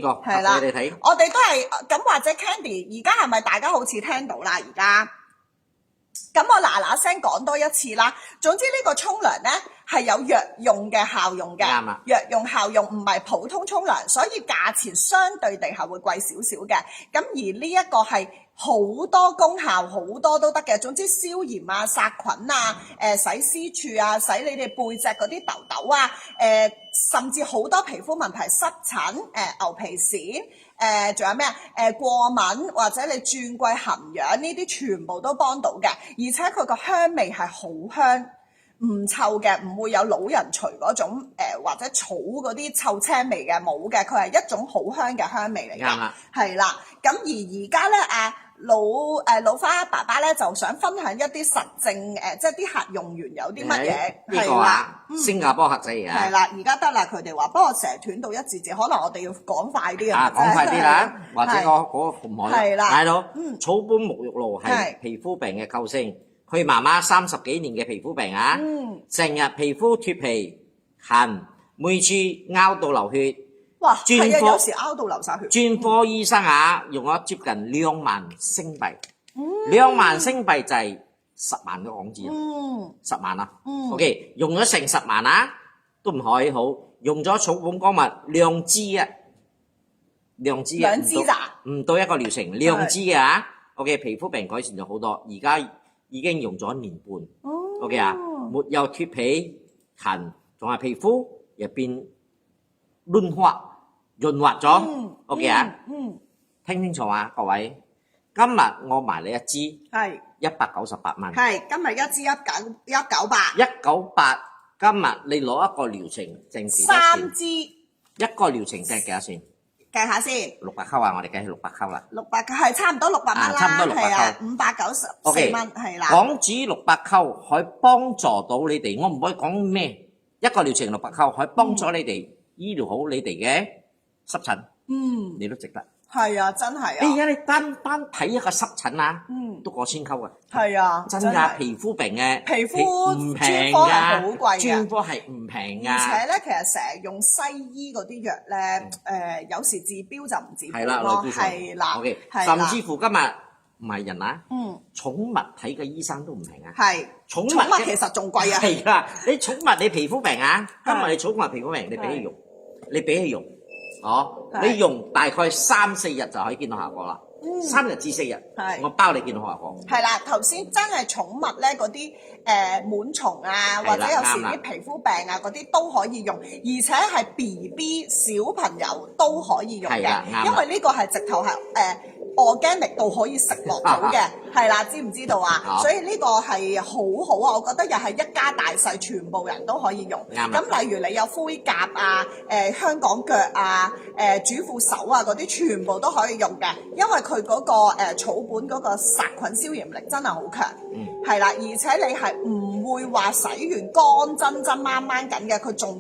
係啦，你睇，我哋都係咁或者 Candy，而家係咪大家好似聽到啦？而家咁我嗱嗱聲講多一次啦。總之呢個沖涼呢係有藥用嘅效用嘅，啱啊，藥用效用唔係普通沖涼，所以價錢相對地係會貴少少嘅。咁而呢一個係好多功效，好多都得嘅。總之消炎啊、殺菌啊、洗私處啊、洗你哋背脊嗰啲痘痘啊、甚至好多皮膚問題、濕疹、牛皮癬、仲有咩啊？過敏或者你轉季痕癢呢啲全部都幫到嘅，而且佢個香味係好香。唔臭嘅，唔會有老人除嗰種或者草嗰啲臭青味嘅，冇嘅，佢係一種好香嘅香味嚟嘅，係啦。咁而家咧老花爸爸咧就想分享一啲實證即係啲客用完有啲乜嘢，係啦，新加坡客仔嚟係啦，而家得啦，佢哋話，不過成日斷到一字字，可能我哋要講快啲啊，講快啲啦，或者嗰個唔可以，係啦，係咯，草本沐浴露係皮膚病嘅救星。佢媽媽30幾年嘅皮膚病啊，成日皮膚脫皮痕，每次拗到流血，哇，係啊，有時拗到流晒血。專科醫生啊，用咗接近2萬星幣，2萬星幣就係10萬嘅港紙啊，10萬啊，OK， 用咗成10萬啊，都唔可以好，用咗草本乾物兩支啊，兩支咋？唔到一個療程，兩支嘅啊 ，OK， 皮膚病改善咗好多，而家已經用咗1年半 ，OK 啊，沒有脫皮痕，仲係皮膚入邊潤滑咗，OK 啊，聽清楚啊，各位，今日我賣你一支係198蚊，係今日一支198，198，今日你攞一個療程淨幾多錢？3支，一個療程淨幾多錢？計下先，600溝啊！我哋計係600溝啦，600係差唔多600蚊啦，差唔多600溝，594蚊係啦。港紙600溝可以幫助到你哋，我唔可以講咩，一個療程600溝可以幫助你哋醫療好你哋嘅濕疹，你都值得。係啊，真係啊！而家你單睇一個濕疹啊，都過千溝啊！係啊，真㗎，皮膚病嘅皮膚唔平㗎，好貴㗎，專科係唔平㗎。而且咧，其實成日用西醫嗰啲藥咧，有時治標就唔治本咯，係啦，OK，甚至乎今日唔係人啊，寵物睇嘅醫生都唔平啊，係寵物其實仲貴啊，係啦，你寵物你皮膚病啊，今日你寵物皮膚病，你俾佢用。你用大概3、4日就可以見到效果啦。3日至4日，我包你見到效果。係啦，頭先真係寵物咧嗰啲蟎蟲啊，或者有時啲皮膚病啊嗰啲都可以用，而且係 BB 小朋友都可以用嘅，因為呢個係直頭係organic 到可以食落到嘅，係啦，知唔知道啊？所以呢個係好好啊，我覺得又係一家大細全部人都可以用。咁例如你有灰甲啊、香港腳啊、主婦手啊嗰啲，全部都可以用嘅，因為佢嗰個草本嗰個殺菌消炎力真係好強，係啦，而且你係唔會話洗完乾真真掹掹緊嘅，佢仲